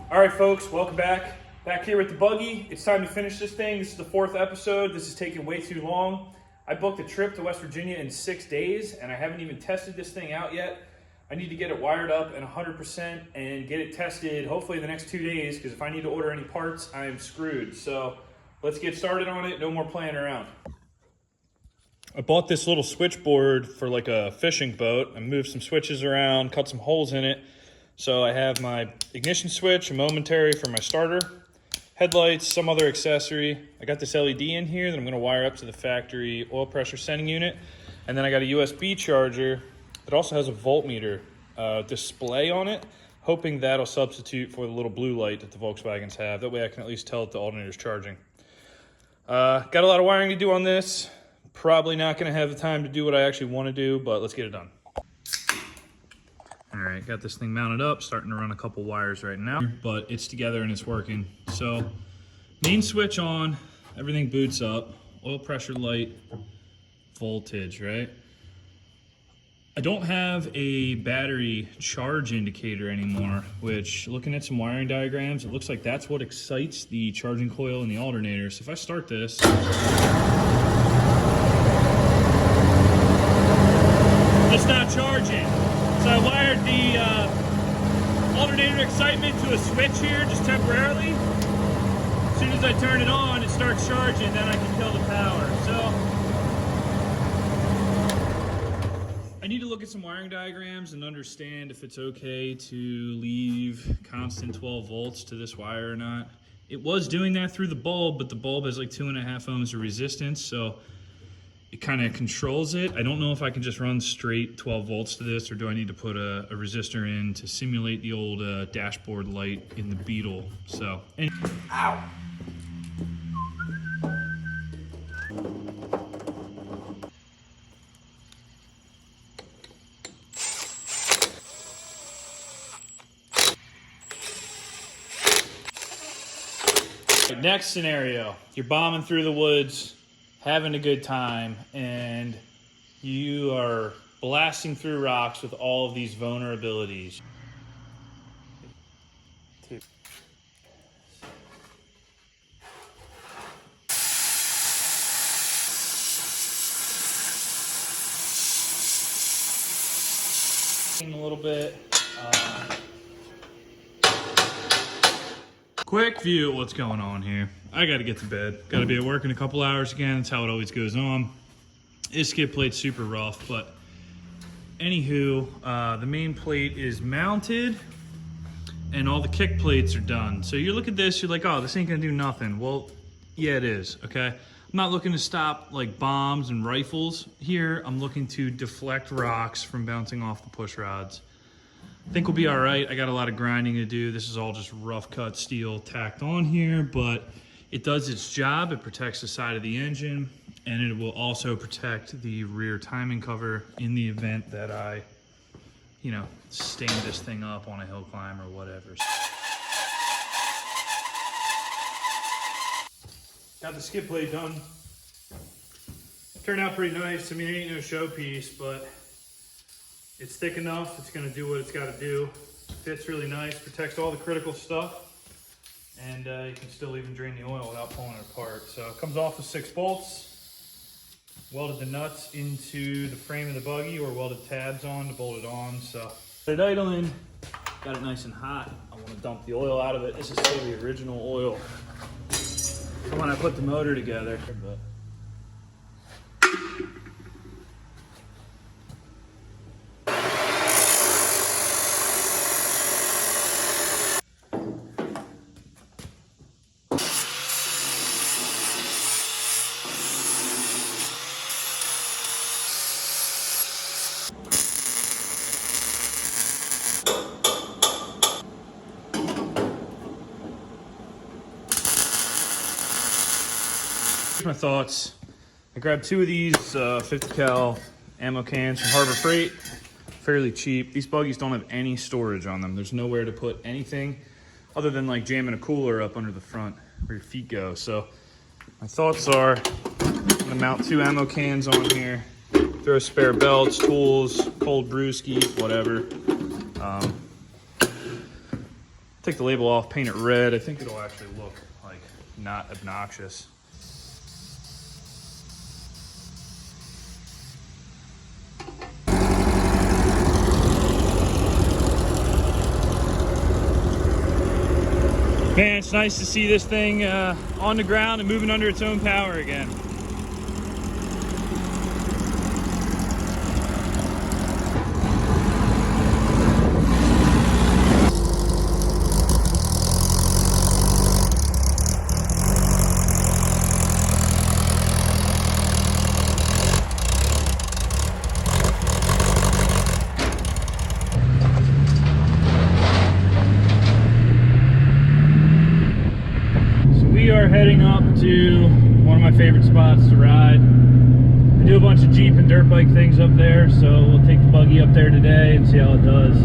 All right, folks, welcome back. Back here with the buggy. It's time to finish this thing. This is the 4th episode. This is taking way too long. I booked a trip to West Virginia in 6 days, and I haven't even tested this thing out yet. I need to get it wired up and 100% and get it tested hopefully the next 2 days, because if I need to order any parts, I am screwed. So let's get started on it. No more playing around. I bought this little switchboard for like a fishing boat. I moved some switches around, cut some holes in it. So I have my ignition switch, a momentary for my starter, headlights, some other accessory. I got this LED in here that I'm gonna wire up to the factory oil pressure sending unit. And then I got a USB charger that also has a voltmeter display on it, hoping that'll substitute for the little blue light that the Volkswagens have. That way I can at least tell that the alternator's charging. Got a lot of wiring to do on this. Probably not gonna have the time to do what I actually wanna do, but let's get it done. All right, got this thing mounted up, starting to run a couple wires right now, but it's together and it's working. So main switch on, everything boots up, oil pressure light, voltage, right? I don't have a battery charge indicator anymore, which looking at some wiring diagrams, it looks like that's what excites the charging coil in the alternator. So if I start this, it's not charging. So I wired the alternator excitement to a switch here just temporarily. As soon as I turn it on, it starts charging, then I can kill the power. So I need to look at some wiring diagrams and understand if it's okay to leave constant 12 volts to this wire or not. It was doing that through the bulb, but the bulb has like 2.5 ohms of resistance, so it kind of controls it. I don't know if I can just run straight 12 volts to this, or do I need to put a resistor in to simulate the old dashboard light in the Beetle. So, ow. Next scenario, you're bombing through the woods, having a good time, and you are blasting through rocks with all of these vulnerabilities. A little bit. Quick view of what's going on here. I gotta get to bed. Gotta be at work in a couple hours again. That's how it always goes on. This skid plate's super rough, but anywho, the main plate is mounted and all the kick plates are done. So you look at this, you're like, oh, this ain't gonna do nothing. Well, yeah, it is, okay? I'm not looking to stop like bombs and rifles here. I'm looking to deflect rocks from bouncing off the push rods. I think we'll be all right. I got a lot of grinding to do. This is all just rough cut steel tacked on here, but it does its job. It protects the side of the engine, and it will also protect the rear timing cover in the event that I, you know, stand this thing up on a hill climb or whatever. Got the skid plate done. Turned out pretty nice. I mean, it ain't no showpiece, but it's thick enough. It's gonna do what it's gotta do. Fits really nice, protects all the critical stuff, and you can still even drain the oil without pulling it apart. So it comes off with 6 bolts, welded the nuts into the frame of the buggy, or welded tabs on to bolt it on. So got it idling, got it nice and hot. I wanna dump the oil out of it. This is still the original oil from when I put the motor together. But my thoughts. I grabbed 2 of these 50 cal ammo cans from Harbor Freight. Fairly cheap. These buggies don't have any storage on them. There's nowhere to put anything other than like jamming a cooler up under the front where your feet go. So my thoughts are, I'm gonna mount 2 ammo cans on here, throw spare belts, tools, cold brewskis, whatever. take the label off, paint it red. I think it'll actually look like not obnoxious. Man, it's nice to see this thing on the ground and moving under its own power again. Heading up to one of my favorite spots to ride. I do a bunch of Jeep and dirt bike things up there, so we'll take the buggy up there today and see how it does.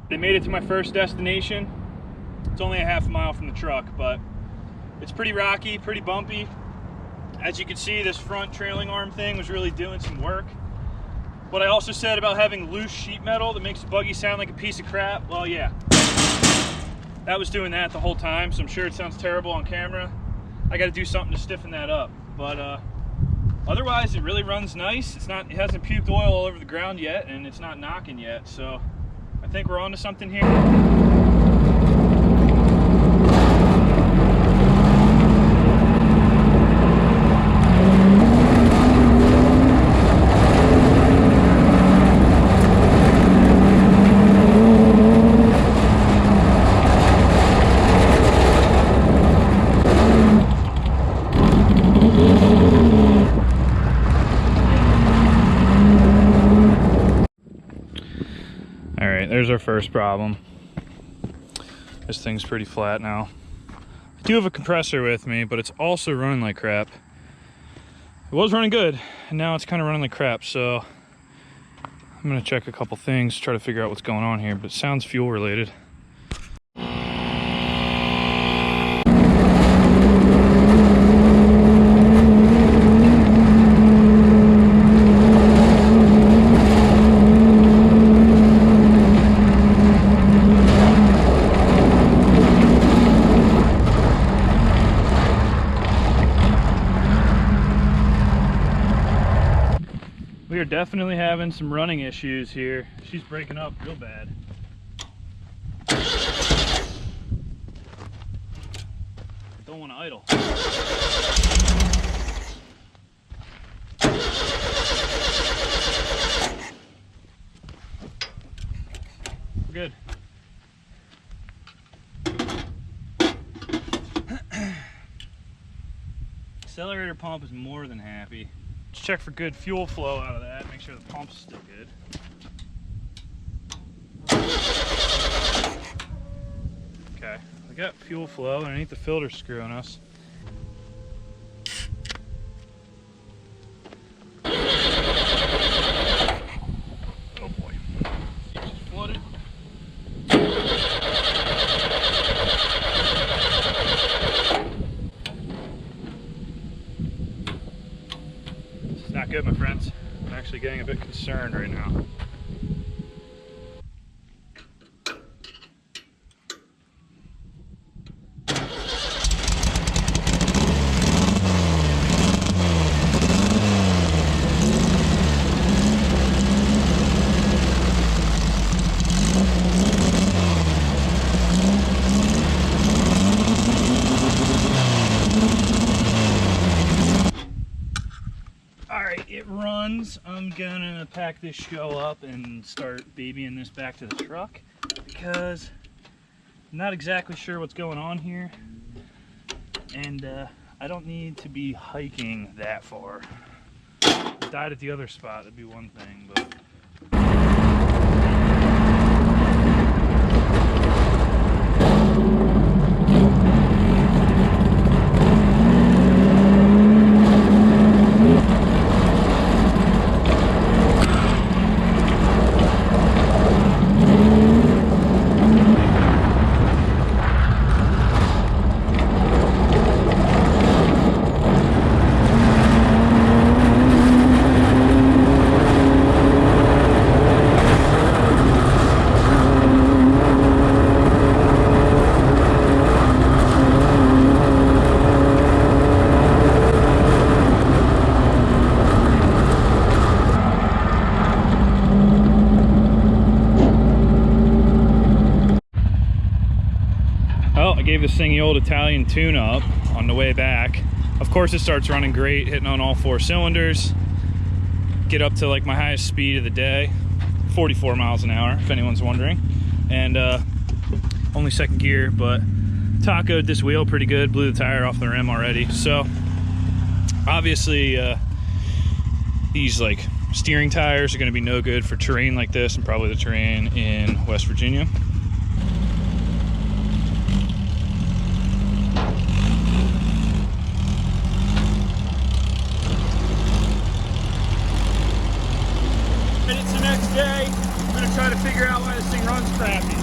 They made it to my first destination. It's only a half mile from the truck, but it's pretty rocky, pretty bumpy. As you can see, this front trailing arm thing was really doing some work. What I also said about having loose sheet metal that makes the buggy sound like a piece of crap, well, yeah. That was doing that the whole time, so I'm sure it sounds terrible on camera. I gotta do something to stiffen that up. But otherwise, it really runs nice. It hasn't puked oil all over the ground yet, and it's not knocking yet, so I think we're on to something here. There's our first problem. This thing's pretty flat now. I do have a compressor with me, but it's also running like crap. It was running good, and now it's kind of running like crap, so I'm gonna check a couple things, try to figure out what's going on here, but it sounds fuel related. We are definitely having some running issues here. She's breaking up real bad. Don't want to idle. We're good. Accelerator pump is more than happy. Let's check for good fuel flow out of that, make sure the pump's still good. Okay, we got fuel flow underneath the filter screw on us. Oh boy, it just flooded. Not good, my friends. I'm actually getting a bit concerned right now. it runs, I'm gonna pack this show up and start babying this back to the truck because I'm not exactly sure what's going on here, and I don't need to be hiking that far. If I died at the other spot, that'd be one thing, but gave this thing the old Italian tune-up on the way back. Of course it starts running great, hitting on all 4 cylinders. Get up to like my highest speed of the day, 44 miles an hour, if anyone's wondering. And only 2nd gear, but tacoed this wheel pretty good, blew the tire off the rim already. So obviously these like steering tires are gonna be no good for terrain like this and probably the terrain in West Virginia. It's the next day. I'm gonna try to figure out why this thing runs crappy.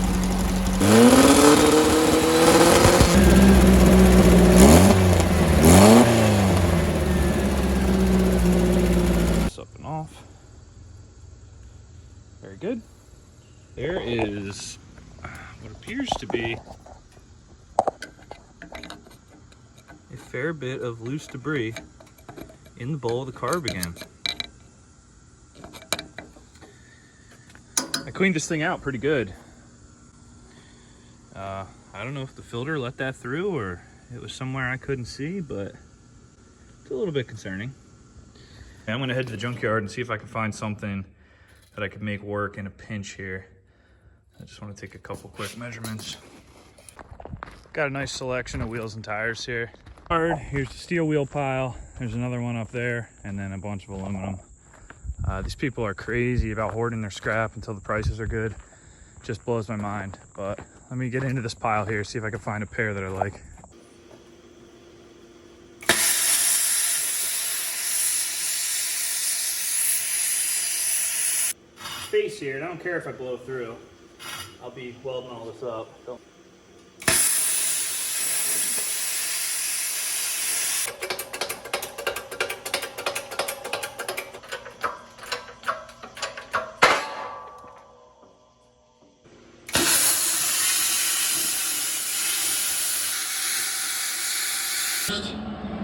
This up and off. Very good. There is what appears to be a fair bit of loose debris in the bowl of the carb again. I cleaned this thing out pretty good. I don't know if the filter let that through or it was somewhere I couldn't see, but it's a little bit concerning. I'm gonna head to the junkyard and see if I can find something that I could make work in a pinch here. I just want to take a couple quick measurements. Got a nice selection of wheels and tires here. Here's the steel wheel pile. There's another one up there, and then a bunch of aluminum. These people are crazy about hoarding their scrap until the prices are good. Just blows my mind. But let me get into this pile here, see if I can find a pair that I like. Space here, and I don't care if I blow through. I'll be welding all this up.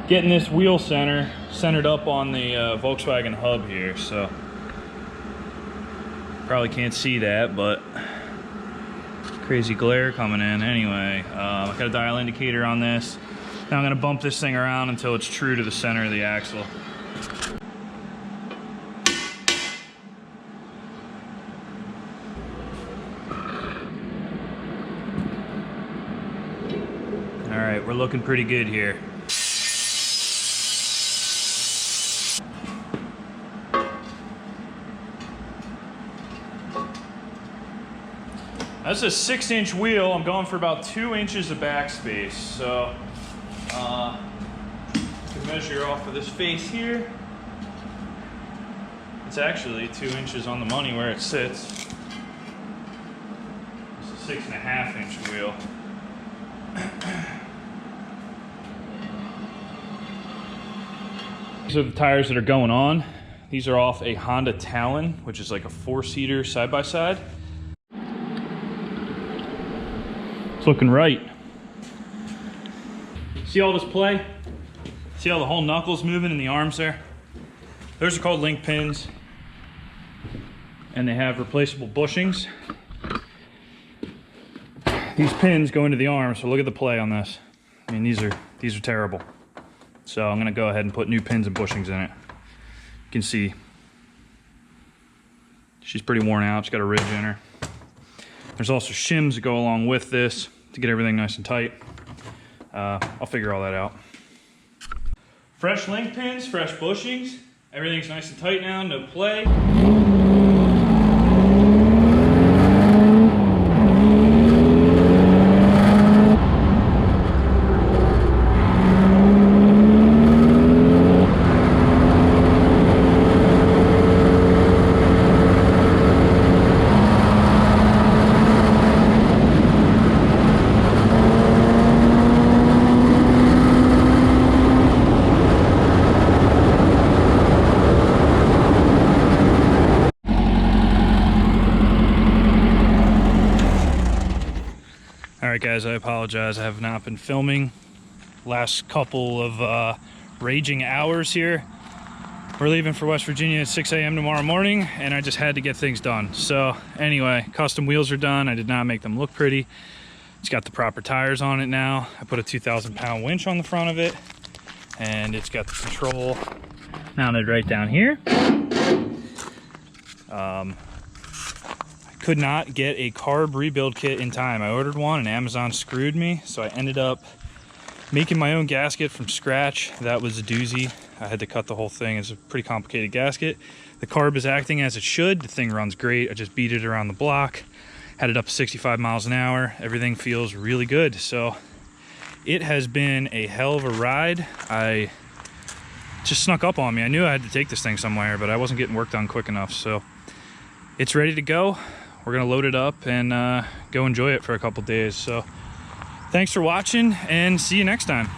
Getting this wheel centered up on the Volkswagen hub here, so probably can't see that, but crazy glare coming in. Anyway, I got a dial indicator on this. Now I'm gonna bump this thing around until it's true to the center of the axle. All right, we're looking pretty good here. That's a 6-inch wheel. I'm going for about 2 inches of backspace. So I can measure off of this face here. It's actually 2 inches on the money where it sits. It's a 6.5-inch wheel. These are the tires that are going on. These are off a Honda Talon, which is like a 4-seater side-by-side. It's looking right. See all this play? See how the whole knuckles moving in the arms there? Those are called link pins, and they have replaceable bushings. These pins go into the arms, so look at the play on this. I mean, these are terrible. So I'm gonna go ahead and put new pins and bushings in it. You can see she's pretty worn out. She's got a ridge in her. There's also shims that go along with this to get everything nice and tight. I'll figure all that out. Fresh link pins, fresh bushings. Everything's nice and tight now, no play. Alright guys, I apologize. I have not been filming last couple of raging hours here. We're leaving for West Virginia at 6 a.m. tomorrow morning, and I just had to get things done. So anyway, custom wheels are done. I did not make them look pretty. It's got the proper tires on it now. I put a 2,000-pound winch on the front of it, and it's got the control mounted right down here. Could not get a carb rebuild kit in time. I ordered one and Amazon screwed me, so I ended up making my own gasket from scratch. That was a doozy. I had to cut the whole thing. It's a pretty complicated gasket. The carb is acting as it should. The thing runs great. I just beat it around the block, had it up to 65 miles an hour. Everything feels really good. So it has been a hell of a ride. I just snuck up on me. I knew I had to take this thing somewhere, but I wasn't getting work done quick enough. So it's ready to go. We're gonna load it up and go enjoy it for a couple days. So thanks for watching, and see you next time.